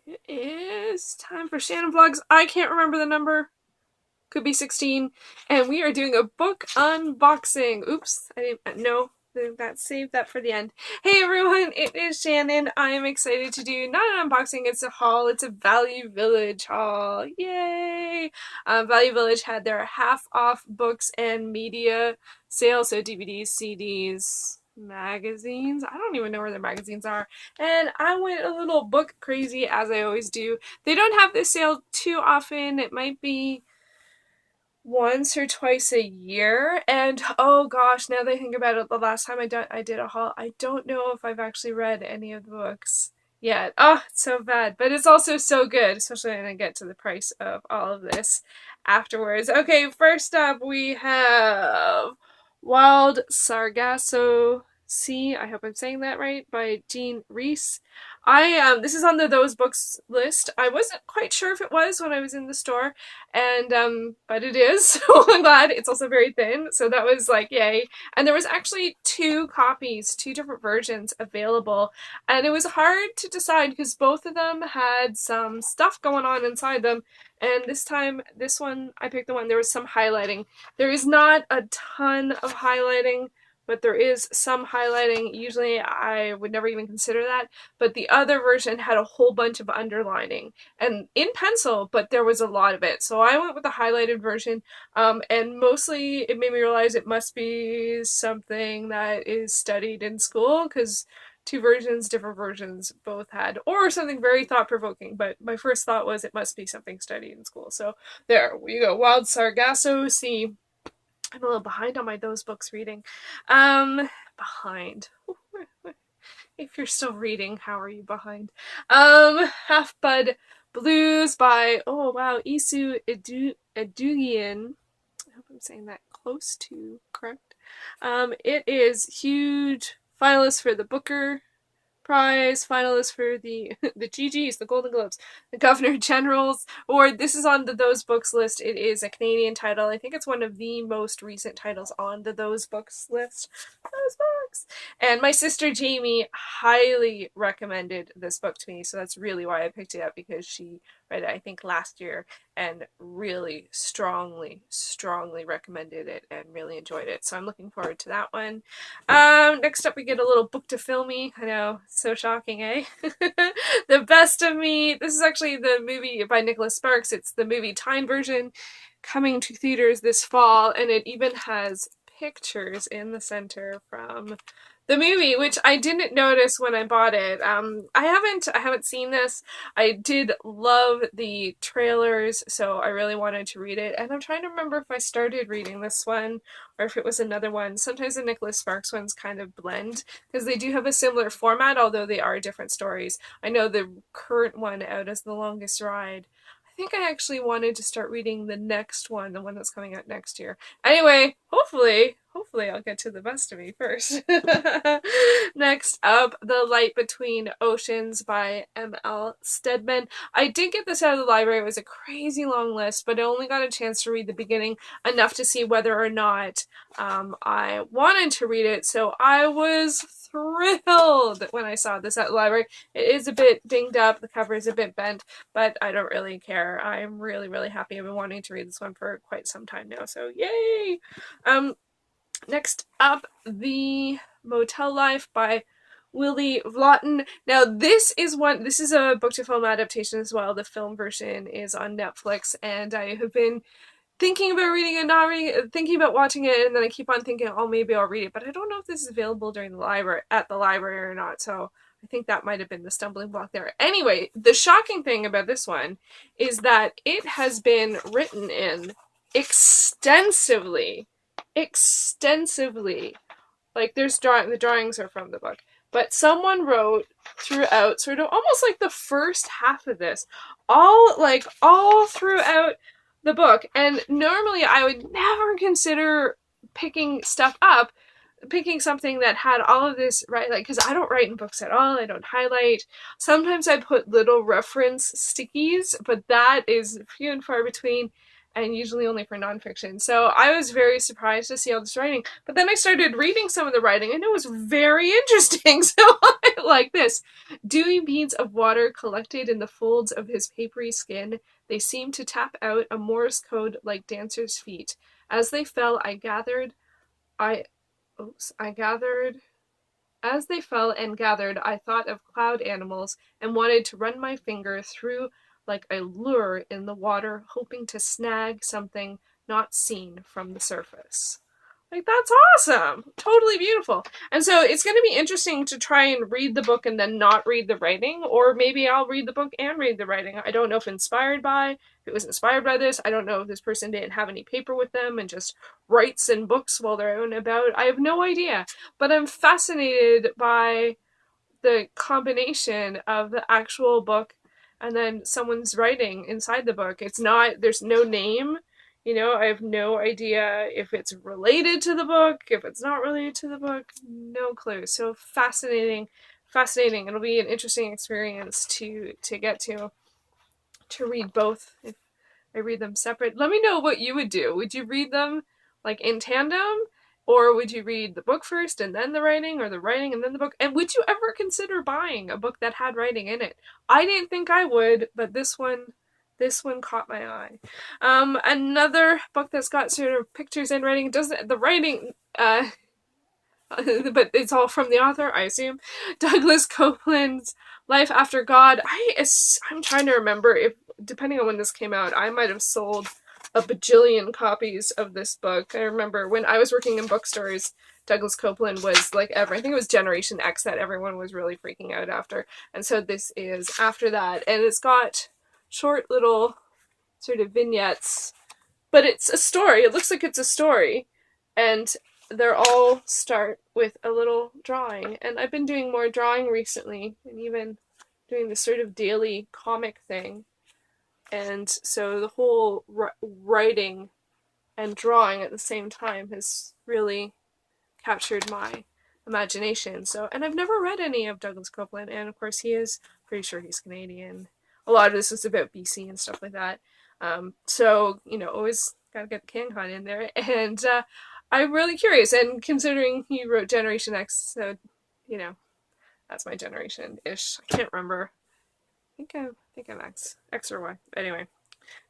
It is time for Shannon Vlogs. I can't remember the number. Could be 16. And we are doing a book unboxing. Oops, I didn't know. Save that for the end. Hey everyone, it is Shannon. I am excited to do not an unboxing, it's a haul. It's a Value Village haul. Yay! Value Village had their half off books and media sale, so DVDs, CDs, magazines. I don't even know where their magazines are. And I went a little book crazy as I always do. They don't have this sale too often. It might be once or twice a year, and oh gosh, now that I think about it, the last time I did a haul, I don't know if I've actually read any of the books yet. Oh, it's so bad, but it's also so good, especially when I get to the price of all of this afterwards. Okay, first up we have Wild Sargasso Sea, I hope I'm saying that right, by Jean Reese. This is on the those books list. I wasn't quite sure if it was when I was in the store, and but it is, so I'm glad. It's also very thin, so that was like yay. And there was actually two copies, two different versions available, and it was hard to decide because both of them had some stuff going on inside them. And this time, this one, I picked the one there was some highlighting. There is not a ton of highlighting, but there is some highlighting. Usually I would never even consider that, but the other version had a whole bunch of underlining and in pencil, but there was a lot of it. So I went with the highlighted version, and mostly it made me realize it must be something that is studied in school, because two versions, different versions, both had, or something very thought-provoking, but my first thought was it must be something studied in school. So there we go. Wild Sargasso Sea. I'm a little behind on my those books reading. Behind. If you're still reading, how are you behind? Half Bud Blues by, oh wow, Isu Edugian. I hope I'm saying that close to correct. It is huge finalist for the Booker Prize, finalist for the GGs, the Golden Globes, the Governor General's Award. This is on the Those Books list. It is a Canadian title. I think it's one of the most recent titles on the Those Books list. Those books. And my sister Jamie highly recommended this book to me, so that's really why I picked it up, because she read it, I think, last year and really strongly recommended it and really enjoyed it. So I'm looking forward to that one. Next up we get a little book to filmy. I know, so shocking, eh? The Best of Me. This is actually the movie by Nicholas Sparks. It's the movie time version coming to theaters this fall, and it even has pictures in the center from the movie, which I didn't notice when I bought it. I haven't seen this. I did love the trailers, so I really wanted to read it. And I'm trying to remember if I started reading this one or if it was another one. Sometimes the Nicholas Sparks ones kind of blend because they do have a similar format, although they are different stories. I know the current one out is The Longest Ride. I think I actually wanted to start reading the next one, the one that's coming out next year. Anyway, hopefully I'll get to The Best of Me first. Next up, The Light Between Oceans by M.L. Stedman. I did get this out of the library. It was a crazy long list, but I only got a chance to read the beginning enough to see whether or not I wanted to read it. So I was thrilled when I saw this at the library. It is a bit dinged up, the cover is a bit bent, but I don't really care. I'm really happy. I've been wanting to read this one for quite some time now, so yay! Next up, The Motel Life by Willie Vlotton. Now this is a book to film adaptation as well. The film version is on Netflix, and I have been thinking about reading it, not reading it, thinking about watching it, and then I keep on thinking, oh, maybe I'll read it, but I don't know if this is available during at the library or not, so I think that might have been the stumbling block there. Anyway, the shocking thing about this one is that it has been written in extensively. Like the drawings are from the book, but someone wrote throughout, sort of almost like the first half of this, all throughout the book. And normally I would never consider picking something that had all of this, right? Like, because I don't write in books at all. I don't highlight. Sometimes I put little reference stickies, but that is few and far between. and usually only for nonfiction. So I was very surprised to see all this writing. But then I started reading some of the writing, and it was very interesting. So I like this. Dewy beads of water collected in the folds of his papery skin. They seemed to tap out a Morse code like dancers' feet. As they fell, I gathered as they fell and gathered, I thought of cloud animals and wanted to run my finger through like a lure in the water, hoping to snag something not seen from the surface. Like, that's awesome! Totally beautiful. And so it's going to be interesting to try and read the book and then not read the writing, or maybe I'll read the book and read the writing. I don't know if it was inspired by this. I don't know if this person didn't have any paper with them and just writes in books while they're out and about. I have no idea. But I'm fascinated by the combination of the actual book and then someone's writing inside the book. There's no name. I have no idea if it's related to the book, if it's not related to the book, no clue. So fascinating, fascinating. It'll be an interesting experience to get to read both if I read them separate. Let me know what you would do. Would you read them like in tandem? Or would you read the book first and then the writing, or the writing and then the book? And would you ever consider buying a book that had writing in it? I didn't think I would, but this one caught my eye. Another book that's got sort of pictures and writing. Doesn't the writing but it's all from the author, I assume. Douglas Copeland's Life After God. I'm trying to remember if, depending on when this came out, I might have sold a bajillion copies of this book. I remember when I was working in bookstores, Douglas Copeland was like I think it was Generation X that everyone was really freaking out after. And so this is after that. And it's got short little sort of vignettes. But it's a story. It looks like it's a story. And they're all start with a little drawing. And I've been doing more drawing recently, and even doing this sort of daily comic thing. And so the whole writing and drawing at the same time has really captured my imagination. And I've never read any of Douglas Copeland, and of course pretty sure he's Canadian. A lot of this is about BC and stuff like that. Always gotta get the CanCon in there. And I'm really curious, and considering he wrote Generation X, so, that's my generation-ish. I can't remember. I think I'm X or Y. Anyway,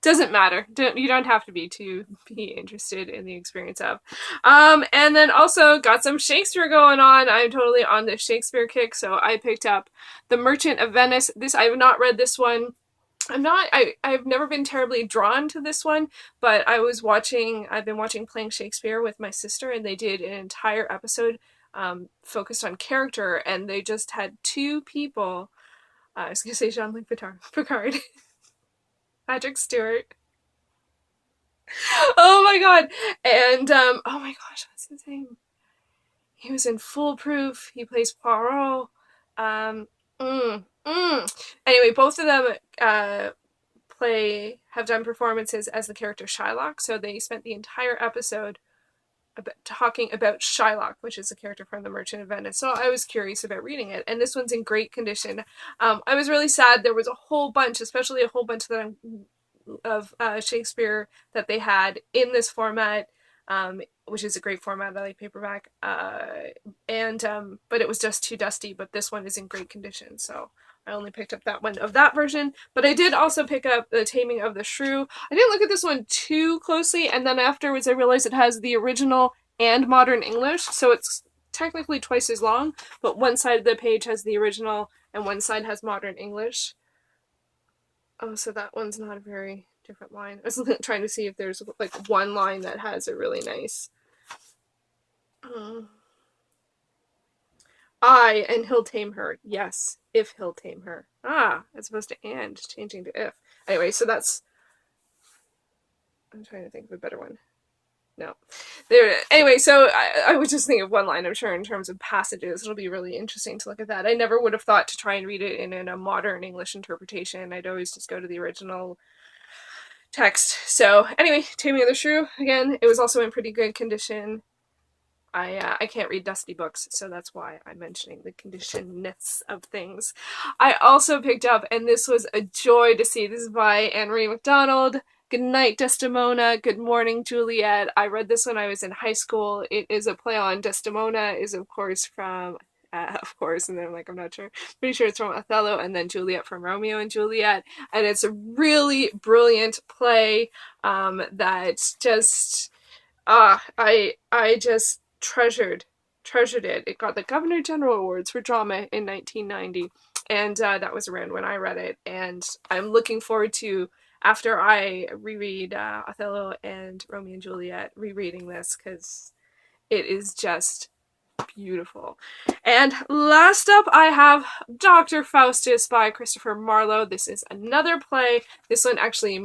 doesn't matter. You don't have to be to be interested in the experience of. And then also got some Shakespeare going on. I'm totally on the Shakespeare kick, so I picked up The Merchant of Venice. I have not read this one. I've never been terribly drawn to this one, but I've been watching Playing Shakespeare with my sister, and they did an entire episode focused on character, and they just had two people. I was going to say Jean-Luc Picard. Patrick Stewart. Oh my god. And, oh my gosh, what's his name? He was in Foolproof. He plays Poirot. Anyway, both of them have done performances as the character Shylock, so they spent the entire episode talking about Shylock, which is a character from The Merchant of Venice. So I was curious about reading it, and this one's in great condition. I was really sad. There was a whole bunch, especially a whole bunch of Shakespeare that they had in this format, which is a great format. I like paperback. But it was just too dusty. But this one is in great condition, so I only picked up that one of that version. But I did also pick up The Taming of the Shrew. I didn't look at this one too closely, and then afterwards I realized it has the original and modern English, so it's technically twice as long, but one side of the page has the original and one side has modern English. Oh, so that one's not a very different line. I was trying to see if there's like one line that has a really nice I, and he'll tame her. Yes, if he'll tame her. As opposed to and, changing to if. Anyway, so that's... I'm trying to think of a better one. No. Anyway, so I was just thinking of one line, I'm sure, in terms of passages. It'll be really interesting to look at that. I never would have thought to try and read it in a modern English interpretation. I'd always just go to the original text. So, anyway, Taming of the Shrew, again, it was also in pretty good condition. I can't read dusty books, so that's why I'm mentioning the conditionness of things. I also picked up, and this was a joy to see, this is by Anne Marie MacDonald, Good night, Desdemona. Good morning, Juliet. I read this when I was in high school. It is a play on Desdemona, is of course from, of course, and then I'm like, I'm not sure. Pretty sure it's from Othello, and then Juliet from Romeo and Juliet. And it's a really brilliant play that just I just treasured it. It got the Governor General Awards for drama in 1990, and that was around when I read it. And I'm looking forward to, after I reread Othello and Romeo and Juliet, rereading this because it is just beautiful. And last up, I have Dr. Faustus by Christopher Marlowe. This is another play. This one actually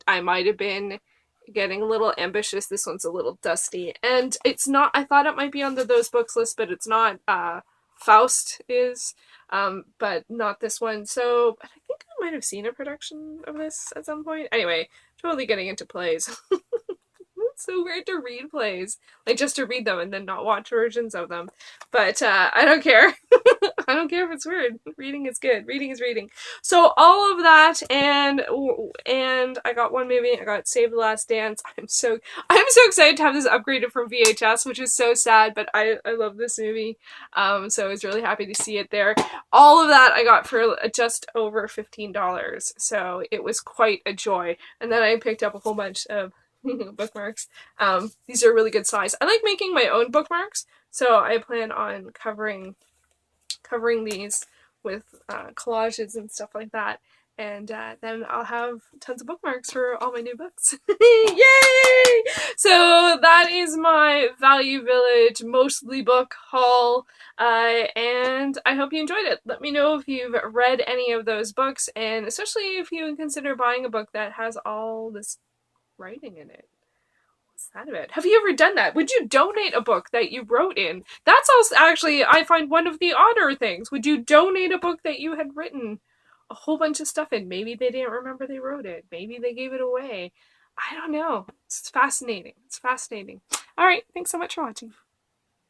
I might have been getting a little ambitious. This one's a little dusty. And it's not, I thought it might be on those books list, but it's not. Faust is, but not this one. So, but I think I might have seen a production of this at some point. Anyway, totally getting into plays. It's so weird to read plays, like just to read them and then not watch versions of them. But I don't care. I don't care if it's weird. Reading is good. Reading is reading. So all of that, and I got one movie. I got Save the Last Dance. I'm so excited to have this upgraded from VHS, which is so sad. But I love this movie. So I was really happy to see it there. All of that I got for just over $15. So it was quite a joy. And then I picked up a whole bunch of bookmarks. These are really good size. I like making my own bookmarks, so I plan on covering these with collages and stuff like that, and then I'll have tons of bookmarks for all my new books. Yay! So that is my Value Village mostly book haul, and I hope you enjoyed it. Let me know if you've read any of those books, and especially if you consider buying a book that has all this writing in it. What's that about? Have you ever done that? Would you donate a book that you wrote in? That's also actually, I find, one of the odder things. Would you donate a book that you had written a whole bunch of stuff in? Maybe they didn't remember they wrote it. Maybe they gave it away. I don't know. It's fascinating. It's fascinating. All right. Thanks so much for watching.